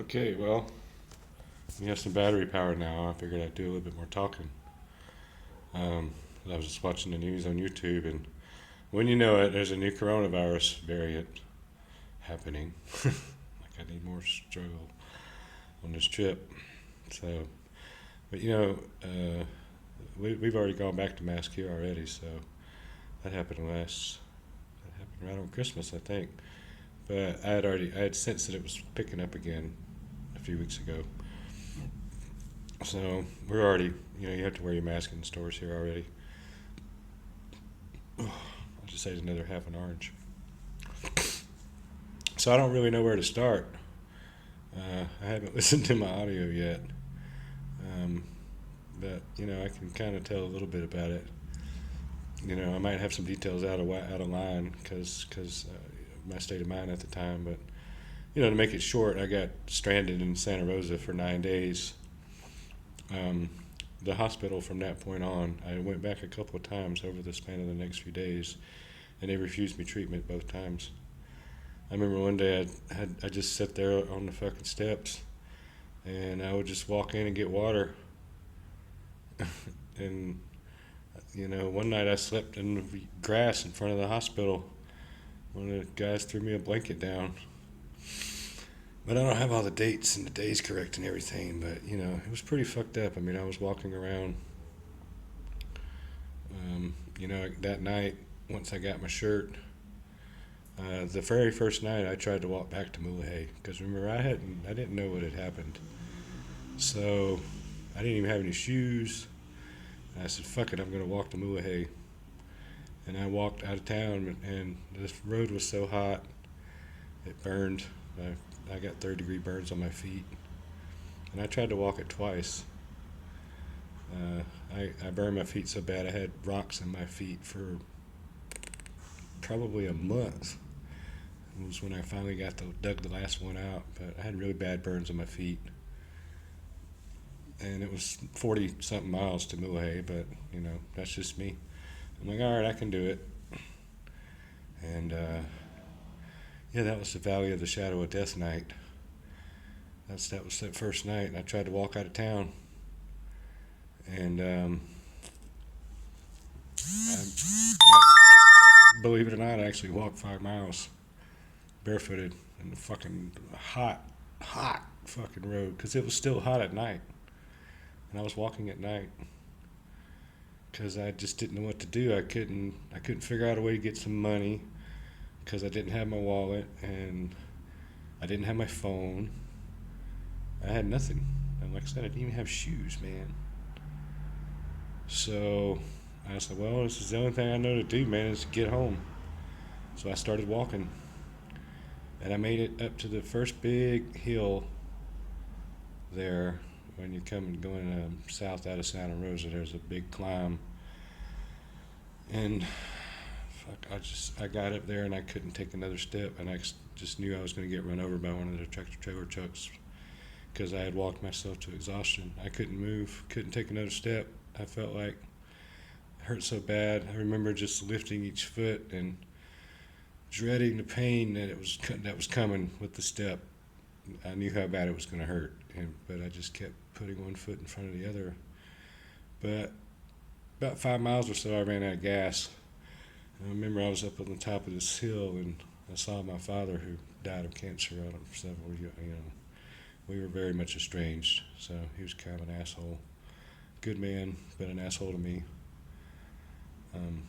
Okay, well, we have some battery power now. I figured I'd do a little bit more talking. Um, I was just watching the news on YouTube, and when you know it, there's a new coronavirus variant happening. Like, I need more struggle on this trip. So, but we've already gone back to mask here already, so that happened that happened right on Christmas, I think. But I had sensed that it was picking up again a few weeks ago. So we're already, you have to wear your mask in the stores here already. I just ate another half an orange. So I don't really know where to start. I haven't listened to my audio yet, um, but I can kind of tell a little bit about it. I might have some details out of line because my state of mind at the time. But to make it short, I got stranded in Santa Rosa for 9 days. Um, the hospital from that point on, I went back a couple of times over the span of the next few days, and they refused me treatment both times. I remember one day I just sat there on the fucking steps, and I would just walk in and get water. And one night I slept in the grass in front of the hospital. One of the guys threw me a blanket down. But I don't have all the dates and the days correct and everything. But it was pretty fucked up. I mean, I was walking around. That night, once I got my shirt, the very first night I tried to walk back to Mulegé because remember I didn't know what had happened, so I didn't even have any shoes. And I said, "Fuck it, I'm gonna walk to Mulegé." And I walked out of town, and this road was so hot it burned. I got third-degree burns on my feet, and I tried to walk it twice. I burned my feet so bad I had rocks in my feet for probably a month. It was when I finally dug the last one out, but I had really bad burns on my feet, and it was 40 something miles to Mulegé, but that's just me. I'm like, all right, I can do it. And yeah, that was the Valley of the Shadow of Death night. That was that first night, and I tried to walk out of town, and believe it or not, I actually walked 5 miles barefooted in the fucking hot fucking road because it was still hot at night, and I was walking at night because I just didn't know what to do. I couldn't figure out a way to get some money because I didn't have my wallet and I didn't have my phone. I had nothing. And like I said, I didn't even have shoes, man. So I was like, well, this is the only thing I know to do, man, is to get home. So I started walking, and I made it up to the first big hill there. When you come going south out of Santa Rosa, there's a big climb, and fuck, I got up there and I couldn't take another step, and I just knew I was going to get run over by one of the tractor trailer trucks because I had walked myself to exhaustion. I couldn't move, couldn't take another step. I felt like it hurt so bad. I remember just lifting each foot and dreading the pain that was coming with the step. I knew how bad it was going to hurt, but I just kept putting one foot in front of the other. But about 5 miles or so, I ran out of gas. I remember I was up on the top of this hill, and I saw my father, who died of cancer out of several. We were very much estranged, so he was kind of an asshole. Good man, but an asshole to me. Um,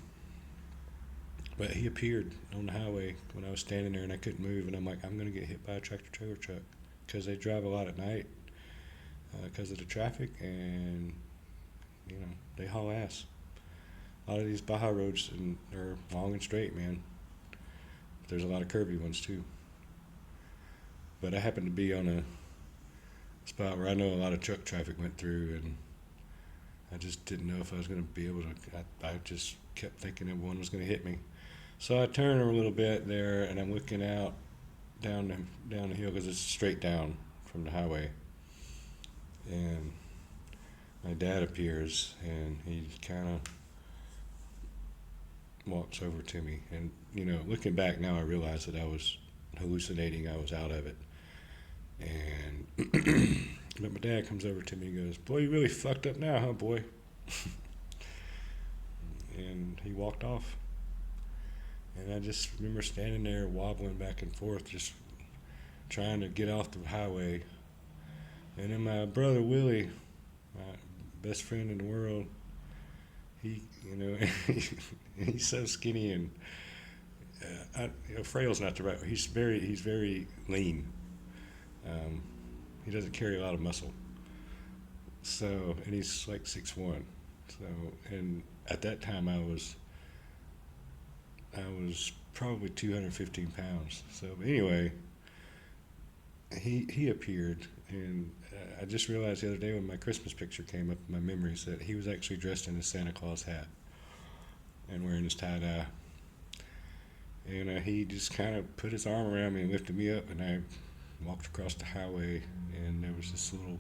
but he appeared on the highway when I was standing there and I couldn't move, and I'm like, I'm gonna get hit by a tractor trailer truck because they drive a lot at night because of the traffic, and they haul ass. A lot of these Baja roads are long and straight, man. But there's a lot of curvy ones too. But I happened to be on a spot where I know a lot of truck traffic went through, and I just didn't know if I was going to be able to. I just kept thinking that one was going to hit me. So I turned a little bit there, and I'm looking out down the hill because it's straight down from the highway. And my dad appears, and he kind of walks over to me. And looking back now, I realize that I was hallucinating. I was out of it. And but my dad comes over to me and goes, "Boy, you really fucked up now, huh, boy?" And he walked off. And I just remember standing there wobbling back and forth, just trying to get off the highway. And then my brother Willie, my best friend in the world, he, he's so skinny and frail's not the right word. He's very lean. Um, he doesn't carry a lot of muscle. So, and he's like 6'1". So, and at that time I was probably 215 pounds. So anyway, he appeared, and I just realized the other day when my Christmas picture came up in my memories that he was actually dressed in his Santa Claus hat and wearing his tie dye. And he just kind of put his arm around me and lifted me up, and I walked across the highway, and there was this little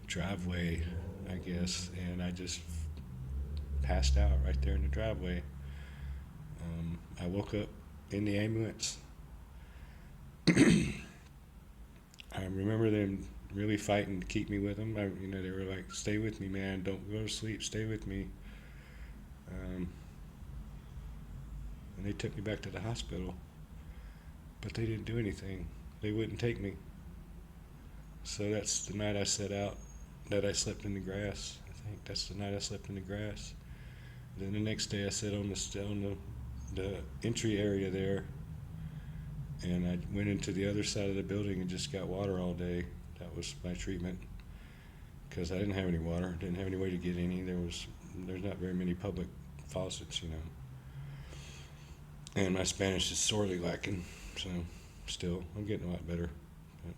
driveway, I guess, and I just passed out right there in the driveway. I woke up in the ambulance. I remember them really fighting to keep me with them. They were like, "Stay with me, man. Don't go to sleep. Stay with me." And they took me back to the hospital, but they didn't do anything. They wouldn't take me. So that's the night I set out, that I slept in the grass. I think that's the night I slept in the grass. Then the next day I sat on the entry area there, and I went into the other side of the building and just got water all day. That was my treatment, because I didn't have any water, didn't have any way to get any. There's not very many public faucets, and my Spanish is sorely lacking. So still, I'm getting a lot better. But,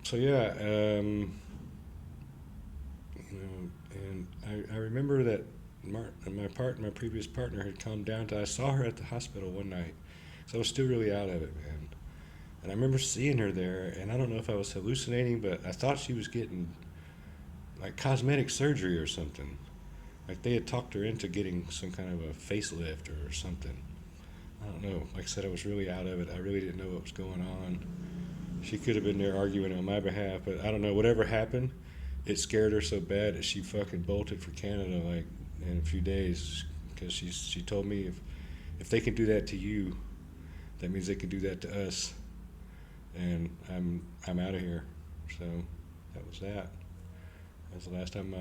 so yeah, and I remember that my previous partner had come down to. I saw her at the hospital one night, so I was still really out of it, man. And I remember seeing her there, and I don't know if I was hallucinating, but I thought she was getting like cosmetic surgery or something. Like they had talked her into getting some kind of a facelift or something. I don't know. Like I said, I was really out of it. I really didn't know what was going on. She could have been there arguing on my behalf, but I don't know. Whatever happened, it scared her so bad that she fucking bolted for Canada like in a few days, because she told me if they can do that to you, that means they can do that to us, and I'm out of here. So that was that. That was the last time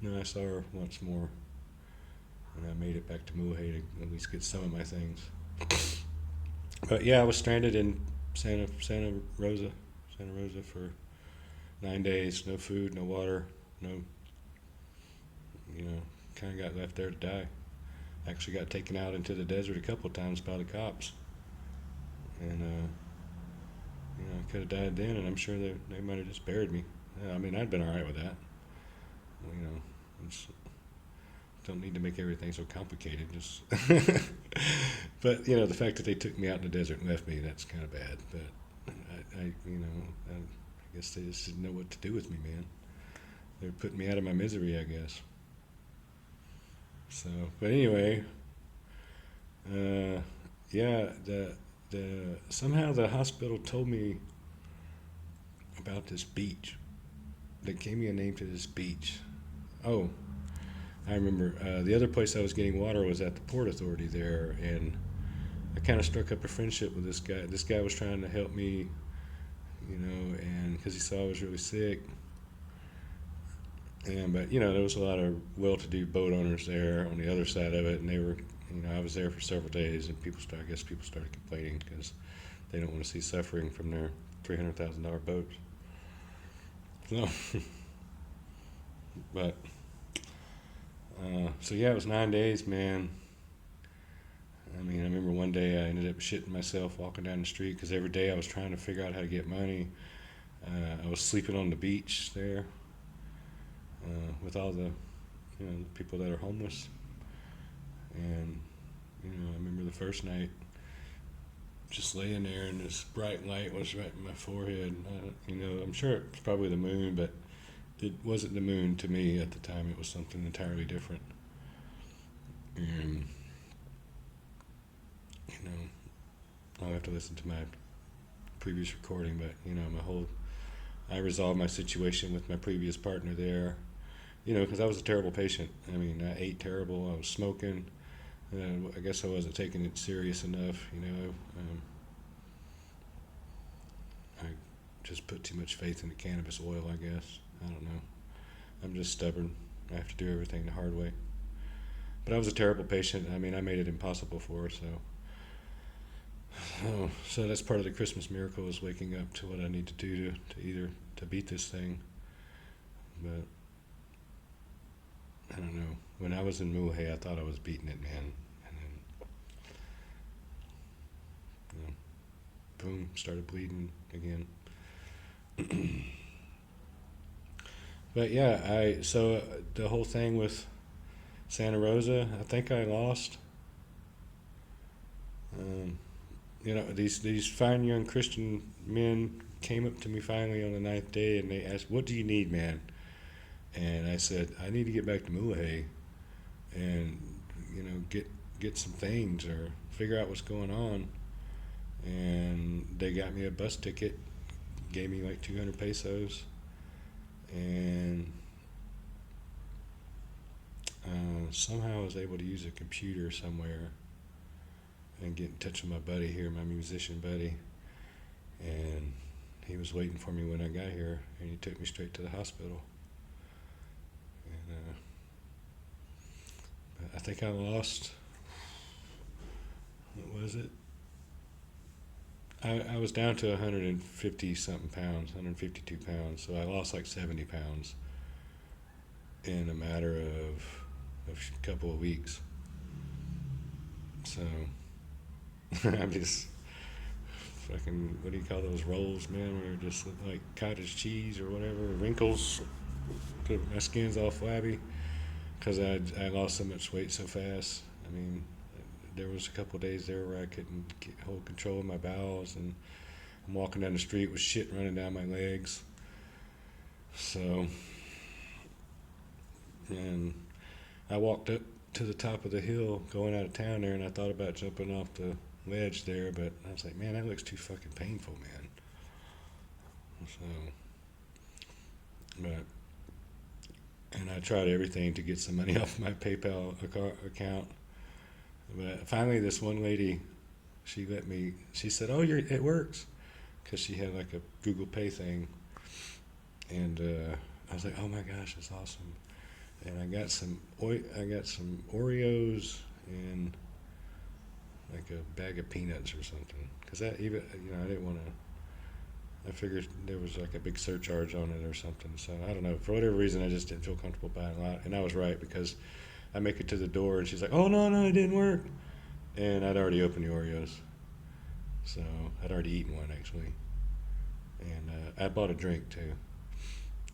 I saw her once more, and I made it back to Mulhay to at least get some of my things. But yeah, I was stranded in Santa Rosa for 9 days. No food, no water, no. Kind of got left there to die. Actually got taken out into the desert a couple of times by the cops, and I could have died then, and I'm sure they might have just buried me. I mean, I'd been all right with that. It's, don't need to make everything so complicated. Just, but the fact that they took me out in the desert and left me, that's kind of bad. But I guess they just didn't know what to do with me, man. They were putting me out of my misery, I guess. So, but anyway, yeah, somehow the hospital told me about this beach. They gave me a name to this beach. Oh, I remember the other place I was getting water was at the Port Authority there, and I kind of struck up a friendship with this guy. This guy was trying to help me, and because he saw I was really sick. But there was a lot of well-to-do boat owners there on the other side of it, and they were, I was there for several days, and I guess people started complaining because they don't want to see suffering from their $300,000 boats. So, but so yeah, it was 9 days, man. I mean, I remember one day I ended up shitting myself walking down the street because every day I was trying to figure out how to get money. I was sleeping on the beach there with all the people that are homeless. And I remember the first night just laying there, and this bright light was right in my forehead. I'm sure it was probably the moon, but it wasn't the moon to me at the time. It was something entirely different. And I'll have to listen to my previous recording, but I resolved my situation with my previous partner there. Because I was a terrible patient. I mean, I ate terrible. I was smoking. I guess I wasn't taking it serious enough. I just put too much faith in the cannabis oil, I guess. I don't know. I'm just stubborn. I have to do everything the hard way. But I was a terrible patient. I mean, I made it impossible for her, so. Oh, so that's part of the Christmas miracle, is waking up to what I need to do to beat this thing. But I don't know. When I was in Muhe, I thought I was beating it, man. And then, boom, started bleeding again. But yeah, so the whole thing with Santa Rosa, I think I lost. These fine young Christian men came up to me finally on the ninth day, and they asked, "What do you need, man?" And I said, "I need to get back to Muhe and get some things or figure out what's going on." And they got me a bus ticket, gave me like 200 pesos, and somehow I was able to use a computer somewhere and get in touch with my buddy here, my musician buddy, and he was waiting for me when I got here, and he took me straight to the hospital. And I think I lost, what was it? I was down to 150 something pounds, 152 pounds, so I lost like 70 pounds in a matter of a couple of weeks. So I'm just fucking, what do you call those rolls, man, where they're just like cottage cheese or whatever, wrinkles, my skin's all flabby because I lost so much weight so fast. I mean, there was a couple of days there where I couldn't hold control of my bowels, and I'm walking down the street with shit running down my legs. So, and I walked up to the top of the hill going out of town there, and I thought about jumping off the ledge there, but I was like, man, that looks too fucking painful, man. And I tried everything to get some money off my PayPal account. But finally, this one lady, she said, "Oh, it works," because she had like a Google Pay thing. And I was like, "Oh my gosh, that's awesome!" And I got some Oreos and like a bag of peanuts or something, because I didn't want to. I figured there was like a big surcharge on it or something. So I don't know. For whatever reason, I just didn't feel comfortable buying a lot, and I was right, because I make it to the door and she's like, "Oh no, it didn't work," and I'd already opened the Oreos, so I'd already eaten one actually, and I bought a drink too,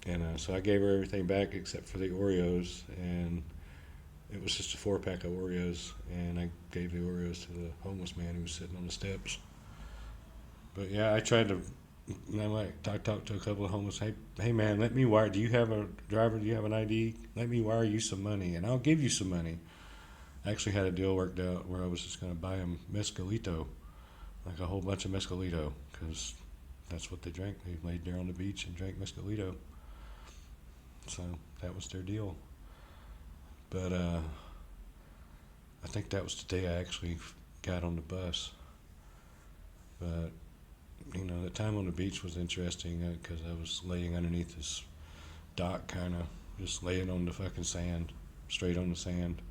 and so I gave her everything back except for the Oreos, and it was just a 4-pack of Oreos, and I gave the Oreos to the homeless man who was sitting on the steps. But yeah, I tried to. I talked to a couple of homeless. Hey man, let me wire. Do you have a driver? Do you have an ID? Let me wire you some money, and I'll give you some money. I actually had a deal worked out where I was just going to buy them mezcalito, like a whole bunch of mezcalito, because that's what they drank. They laid there on the beach and drank mezcalito. So that was their deal. But I think that was the day I actually got on the bus. But the time on the beach was interesting because I was laying underneath this dock, kind of just laying on the fucking sand, straight on the sand.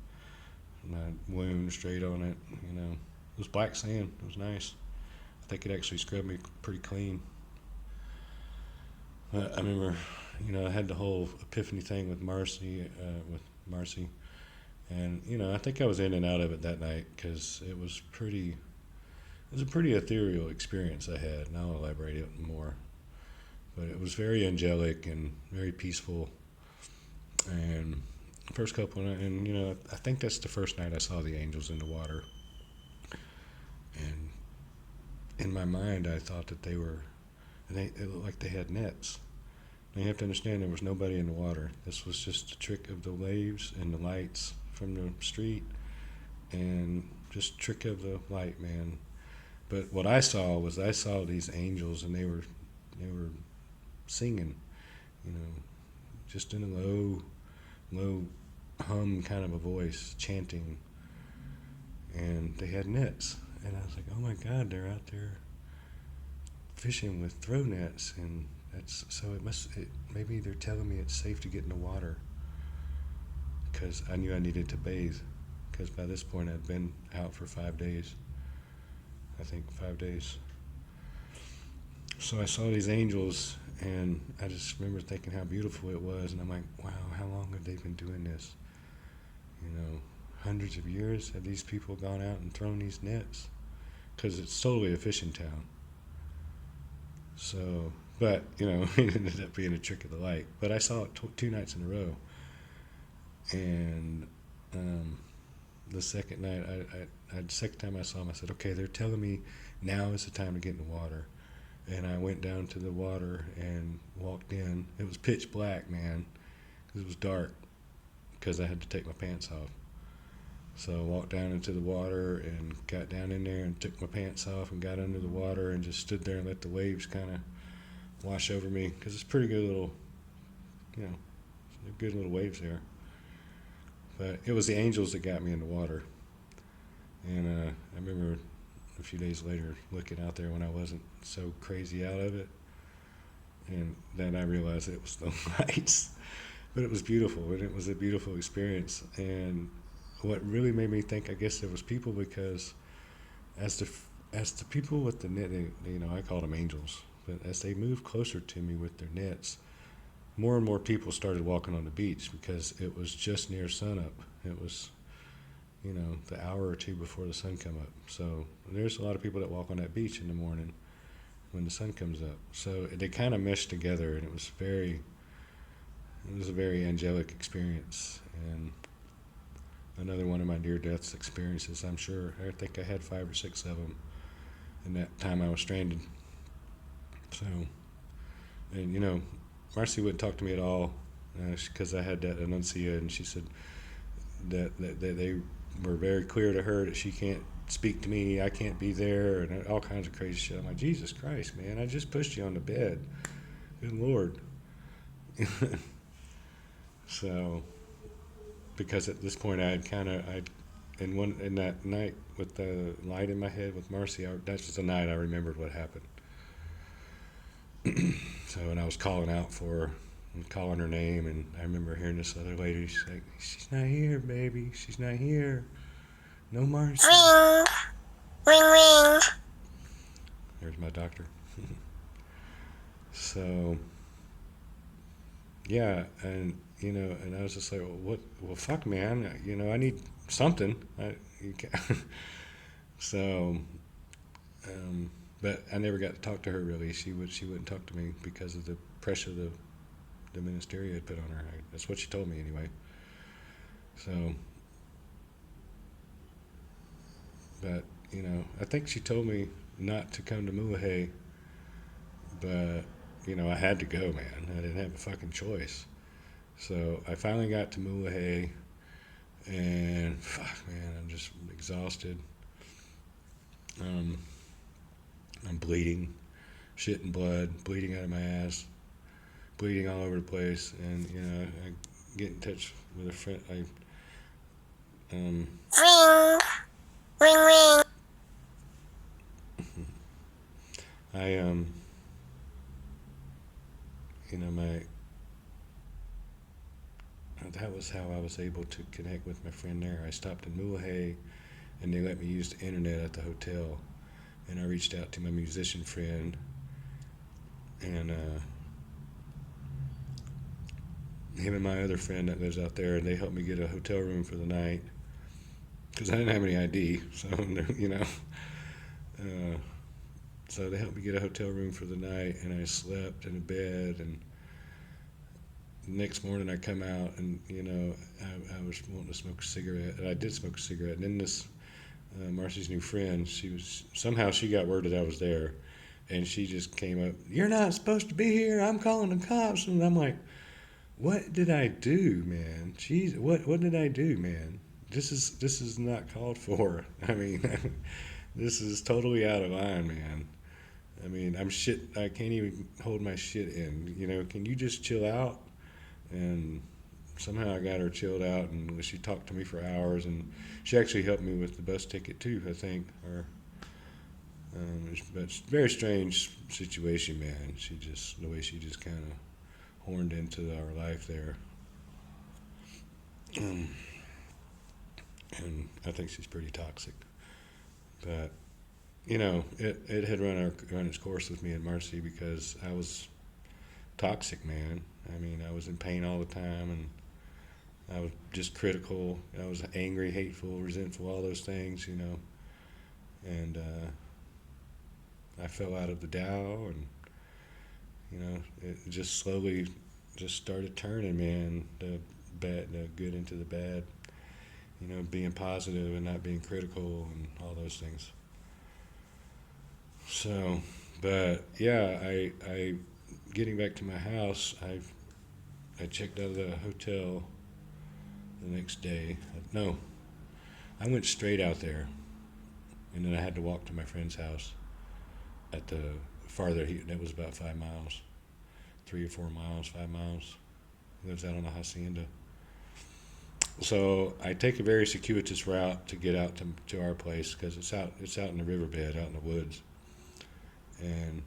My wound straight on it. It was black sand. It was nice. I think it actually scrubbed me pretty clean. But I remember, I had the whole epiphany thing with Marcy, and I think I was in and out of it that night because it was a pretty ethereal experience I had, and I'll elaborate it more. But it was very angelic and very peaceful. And first couple, and I think that's the first night I saw the angels in the water. And in my mind, I thought that they looked like they had nets. Now you have to understand, there was nobody in the water. This was just a trick of the waves and the lights from the street, and just trick of the light, man. But what I saw these angels, and they were singing, you know, just in a low hum kind of a voice, chanting, and they had nets, and I was like, oh my God, they're out there fishing with throw nets, and that's so maybe they're telling me it's safe to get in the water because I knew I needed to bathe because by this point I'd been out for 5 days. I think 5 days. So I saw these angels, and I just remember thinking how beautiful it was, and I'm like, wow, how long have they been doing this? You know, hundreds of years have these people gone out and thrown these nets? Because it's totally a fishing town. So, but, you know, it ended up being a trick of the light. But I saw it 2 nights in a row. And the second night, the second time I saw them, I said, okay, they're telling me now is the time to get in the water. And I went down to the water and walked in. It was pitch black, man, because it was dark, because I had to take my pants off. So I walked down into the water and got down in there and took my pants off and got under the water and just stood there and let the waves kind of wash over me, because it's pretty good little, you know, good little waves there. But it was the angels that got me in the water. And I remember a few days later looking out there when I wasn't so crazy out of it, and then I realized it was the lights. But it was beautiful, and it was a beautiful experience. And what really made me think, I guess there was people, because as the people with the net, you know, I called them angels, but as they moved closer to me with their nets, more and more people started walking on the beach, because it was just near sunup. It was, you know, the hour or two before the sun come up. So there's a lot of people that walk on that beach in the morning when the sun comes up. So they kind of meshed together, and it was a very angelic experience. And another one of my near death experiences, I'm sure. I think I had 5 or 6 of them in that time I was stranded. So, and you know, Marcy wouldn't talk to me at all, because I had that Annuncia, and she said that they were very clear to her that she can't speak to me, I can't be there, and all kinds of crazy shit. I'm like, Jesus Christ, man, I just pushed you on the bed. Good Lord. So, because at this point in that night with the light in my head with Marcy, that's just the night I remembered what happened. So, and I was calling out for her, and calling her name, and I remember hearing this other lady, she's like, she's not here, baby, she's not here. No Marcy. Ring, ring, ring. There's my doctor. So, yeah, and you know, and I was just like, well, fuck, man, you know, I need something. So, but I never got to talk to her really. She wouldn't talk to me because of the pressure the ministeria had put on her. That's what she told me anyway. So, but you know, I think she told me not to come to Muahe, but you know, I had to go, man. I didn't have a fucking choice. So I finally got to Muahe, and fuck, man, I'm just exhausted. I'm bleeding, shit and blood, bleeding out of my ass, bleeding all over the place, and you know, I get in touch with a friend. Ring, ring, ring. I you know, that was how I was able to connect with my friend there. I stopped in Muahe, and they let me use the internet at the hotel, and I reached out to my musician friend, and him and my other friend that lives out there, and they helped me get a hotel room for the night, because I didn't have any ID, so you know, so they helped me get a hotel room for the night, and I slept in a bed, and the next morning I come out, and you know, I was wanting to smoke a cigarette, and I did smoke a cigarette, and then this Marcy's new friend, she got word that I was there, and she just came up, you're not supposed to be here, I'm calling the cops. And I'm like, what did I do, man? Jeez, what did I do, man? This is not called for. I mean, This is totally out of line, man. I mean, I'm shit. I can't even hold my shit in. Can you just chill out? And somehow I got her chilled out, and she talked to me for hours, and she actually helped me with the bus ticket too, I think. Or, but it's a very strange situation, man. The way she just kind of horned into our life there, and I think she's pretty toxic. But it had run its course with me and Marcy because I was toxic, man. I mean, I was in pain all the time, and I was just critical. I was angry, hateful, resentful, all those things. And I fell out of the Dow, and it just slowly just started turning, man. The good into the bad. Being positive and not being critical, and all those things. So, but yeah, I getting back to my house, I checked out of the hotel the next day. No, I went straight out there, and then I had to walk to my friend's house at the farther. That was about 5 miles, 3 or 4 miles, 5 miles. He lives out on the hacienda. So I take a very circuitous route to get out to our place because it's out in the riverbed, out in the woods, and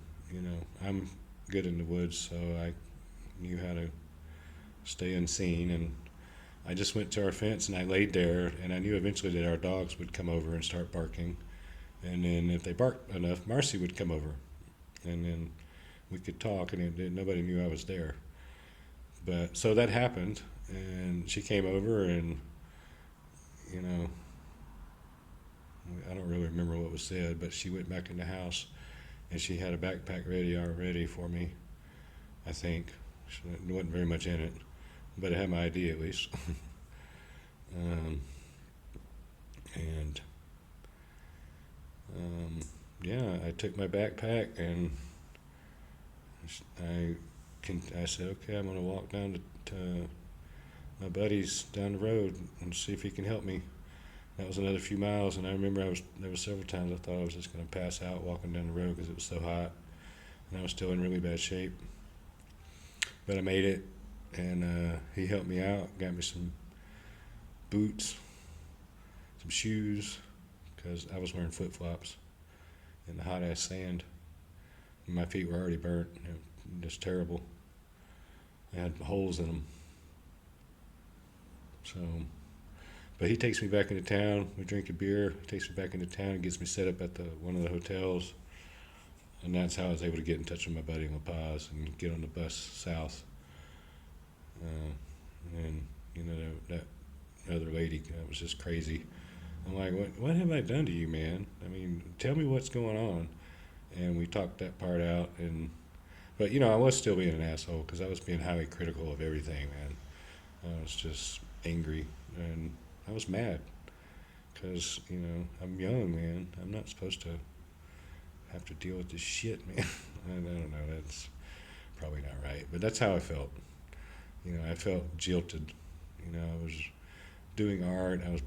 I'm good in the woods, so I knew how to stay unseen, and I just went to our fence and I laid there, and I knew eventually that our dogs would come over and start barking, and then if they barked enough, Marcy would come over, and then we could talk, and nobody knew I was there. But so that happened, and she came over, and you know I don't really remember what was said, but she went back in the house, and she had a backpack ready already for me. I think there wasn't very much in it, but it had my ID at least. um, and yeah, I took my backpack, and I said, okay, I'm gonna walk down to my buddy's down the road and see if he can help me. That was another few miles, and I remember there was several times I thought I was just gonna pass out walking down the road because it was so hot, and I was still in really bad shape. But I made it, and he helped me out, got me some boots, some shoes, because I was wearing flip flops in the hot ass sand. And my feet were already burnt, just terrible. I had holes in them. So, but he takes me back into town. We drink a beer. He takes me back into town and gets me set up at one of the hotels. And that's how I was able to get in touch with my buddy in La Paz and get on the bus south. And that other lady, that was just crazy. I'm like, what have I done to you, man? I mean, tell me what's going on. And we talked that part out, but I was still being an asshole because I was being highly critical of everything, man. I was just angry, and I was mad because I'm young, man. I'm not supposed to have to deal with this shit, man. I don't know. That's probably not right, but that's how I felt. I felt jilted. I was doing art. I was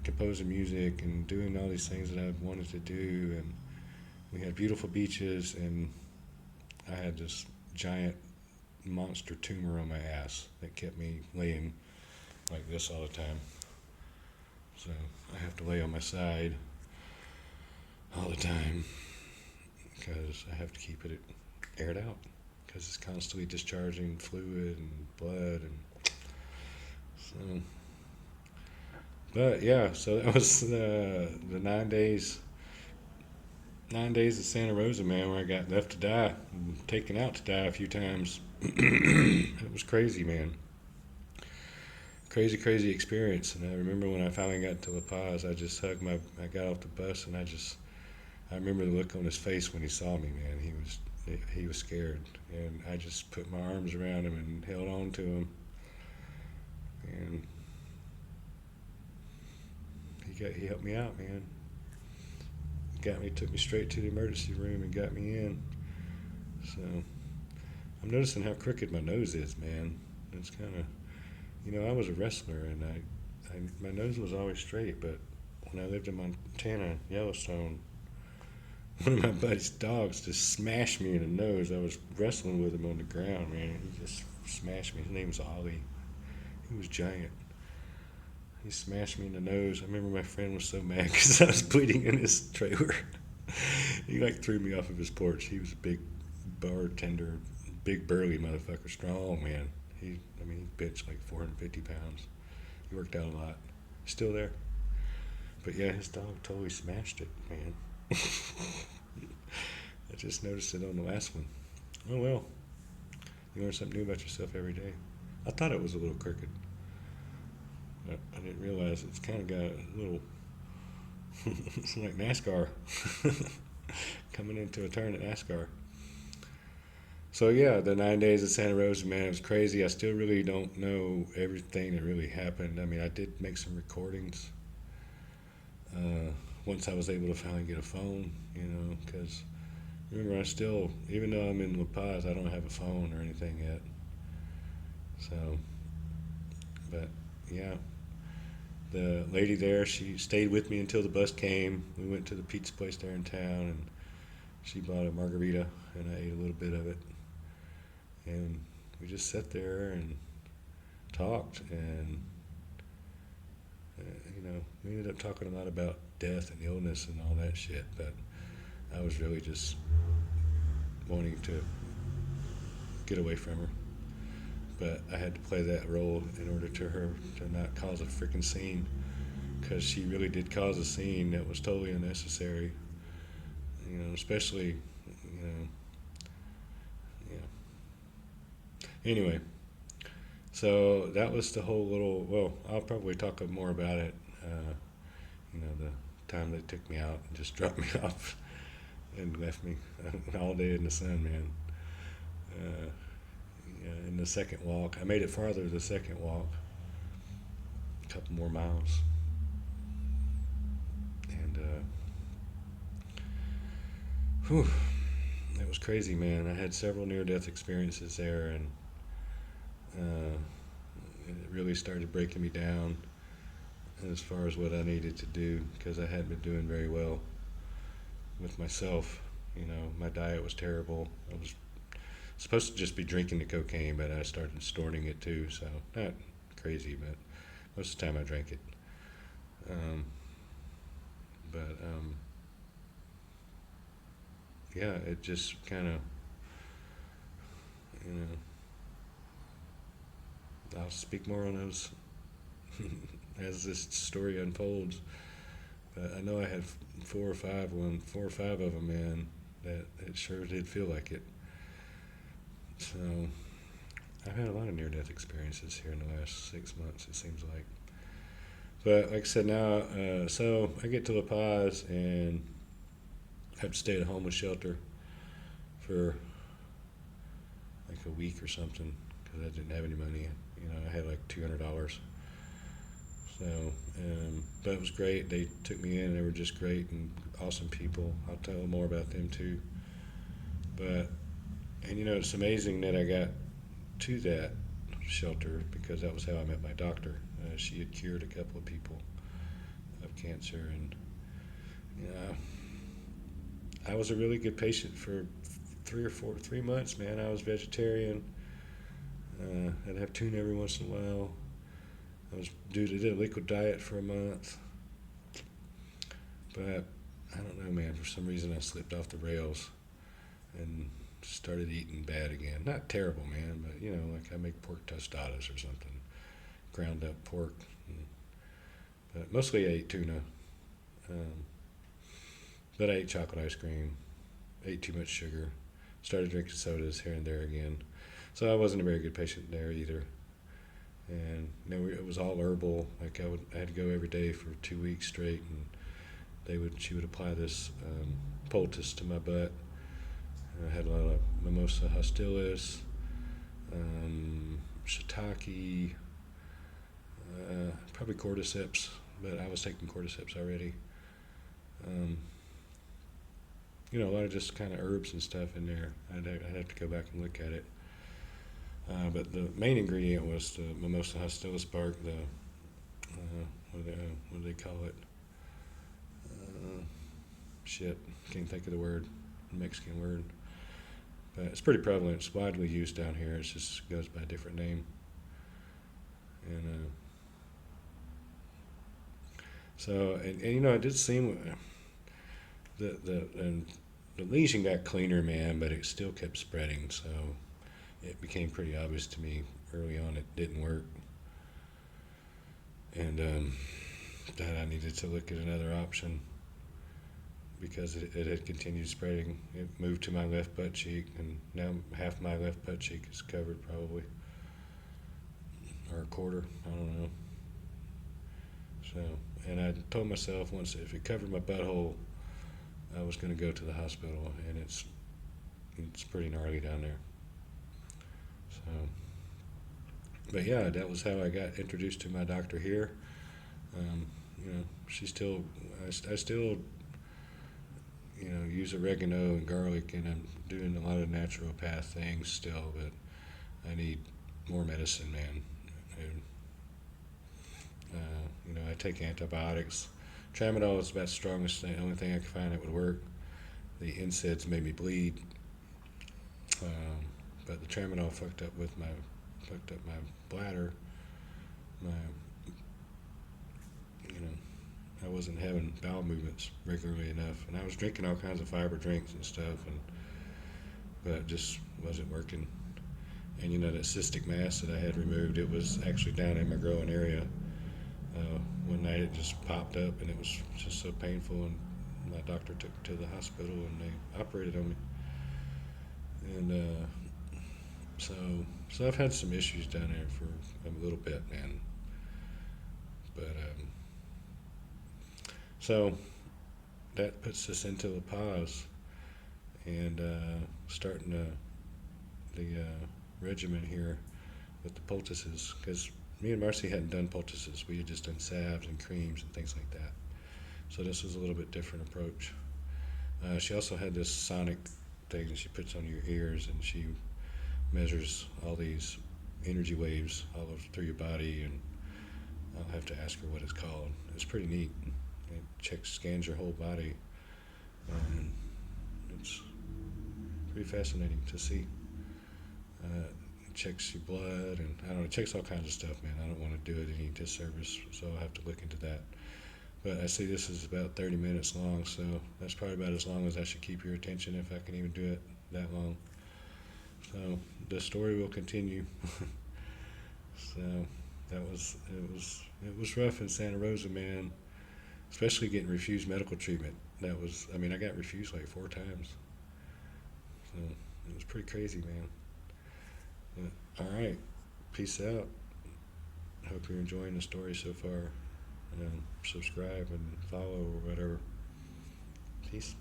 composing music, and doing all these things that I wanted to do, and we had beautiful beaches, and I had this giant monster tumor on my ass that kept me laying like this all the time. So I have to lay on my side all the time because I have to keep it aired out because it's constantly discharging fluid and blood, and so. But yeah, so that was the 9 days. 9 days at Santa Rosa, man, where I got left to die, and taken out to die a few times. It was crazy, man. Crazy, crazy experience. And I remember when I finally got to La Paz, I just I got off the bus, and I remember the look on his face when he saw me, man. He was scared, and I just put my arms around him and held on to him, and he helped me out, man. Took me straight to the emergency room and got me in. So I'm noticing how crooked my nose is, man. It's kind of, I was a wrestler, and my nose was always straight, but when I lived in Montana, Yellowstone, one of my buddy's dogs just smashed me in the nose. I was wrestling with him on the ground, man. He just smashed me. His name was Ollie. He was giant. He smashed me in the nose. I remember my friend was so mad because I was bleeding in his trailer. He like threw me off of his porch. He was a big bartender, big burly motherfucker, strong man. I mean, he benched like 450 pounds. He worked out a lot. Still there. But yeah, his dog totally smashed it, man. I just noticed it on the last one. Oh well, you learn something new about yourself every day. I thought it was a little crooked. I didn't realize it's kind of got a little. It's like NASCAR. Coming into a turn at NASCAR. So yeah, the 9 days of Santa Rosa, man, it was crazy. I still really don't know everything that really happened. I mean, I did make some recordings. Once I was able to finally get a phone, because remember, I still, even though I'm in La Paz, I don't have a phone or anything yet. So, but yeah, the lady there, she stayed with me until the bus came. We went to the pizza place there in town, and she bought a margarita, and I ate a little bit of it. And we just sat there and talked, and we ended up talking a lot about death and illness and all that shit. But I was really just wanting to get away from her. But I had to play that role in order to her to not cause a freaking scene, because she really did cause a scene that was totally unnecessary. Especially, you know, Anyway, so that was the whole little. Well, I'll probably talk more about it. The time they took me out and just dropped me off and left me all day in the sun, man. Uh, in the second walk, I made it farther the second walk, a couple more miles, and whew, it was crazy, man. I had several near-death experiences there, and uh, it really started breaking me down as far as what I needed to do, because I hadn't been doing very well with myself. My diet was terrible. I was supposed to just be drinking the cocaine, but I started snorting it too. So not crazy, but most of the time I drank it. Um, but yeah, it just kind of, you know, I'll speak more on those as this story unfolds. But I know I had four or five of them, man. That it sure did feel like it. So I've had a lot of near-death experiences here in the last 6 months. It seems like. But like I said, now, so I get to La Paz and have to stay at a homeless shelter for like a week or something because I didn't have any money. I had like $200. So, but it was great. They took me in. They were just great and awesome people. I'll tell more about them too. And it's amazing that I got to that shelter because that was how I met my doctor. She had cured a couple of people of cancer, and I was a really good patient for 3 months, man. I was vegetarian. I'd have tuna every once in a while. Did a liquid diet for a month, but I don't know, man. For some reason, I slipped off the rails and started eating bad again. Not terrible, man, but like I make pork tostadas or something, ground up pork. But mostly I ate tuna. But I ate chocolate ice cream, ate too much sugar, started drinking sodas here and there again. So I wasn't a very good patient there either. And it was all herbal. Like I had to go every day for 2 weeks straight, and she would apply this poultice to my butt. And I had a lot of mimosa hostilis, shiitake, probably cordyceps, but I was taking cordyceps already. A lot of just kind of herbs and stuff in there. I'd have to go back and look at it. But the main ingredient was the mimosa hostilis bark, what do they call it? shit, can't think of the word, Mexican word. But it's pretty prevalent. It's widely used down here. It just goes by a different name. And it did seem and the lesion got cleaner, man, but it still kept spreading. So it became pretty obvious to me early on it didn't work, and that I needed to look at another option because it had continued spreading. It moved to my left butt cheek, and now half my left butt cheek is covered, probably, or a quarter. I don't know. So, and I told myself once if it covered my butthole, I was going to go to the hospital, and it's pretty gnarly down there. So, but yeah, that was how I got introduced to my doctor here. She still, I still, use oregano and garlic, and I'm doing a lot of naturopath things still, but I need more medicine, man. And, I take antibiotics. Tramadol is about the strongest thing, only thing I could find that would work. The NSAIDs made me bleed, but the tramadol fucked up my bladder. My, I wasn't having bowel movements regularly enough, and I was drinking all kinds of fiber drinks and stuff, but it just wasn't working. And that cystic mass that I had removed, it was actually down in my growing area. One night it just popped up, and it was just so painful, and my doctor took me to the hospital, and they operated on me. And so I've had some issues down there for a little bit, man. But so that puts us into a pause, and starting the regimen here with the poultices, because me and Marcy hadn't done poultices. We had just done salves and creams and things like that. So this was a little bit different approach. She also had this sonic thing that she puts on your ears, and she measures all these energy waves all over through your body, and I'll have to ask her what it's called. It's pretty neat. It scans your whole body, and it's pretty fascinating to see. It checks your blood, and I don't know, it checks all kinds of stuff, man. I don't want to do it any disservice, so I'll have to look into that. But I see this is about 30 minutes long, so that's probably about as long as I should keep your attention, if I can even do it that long. So the story will continue. So it was rough in Santa Rosa, man. Especially getting refused medical treatment. I got refused like 4 times. So it was pretty crazy, man. But, all right, peace out. Hope you're enjoying the story so far. Subscribe and follow or whatever. Peace.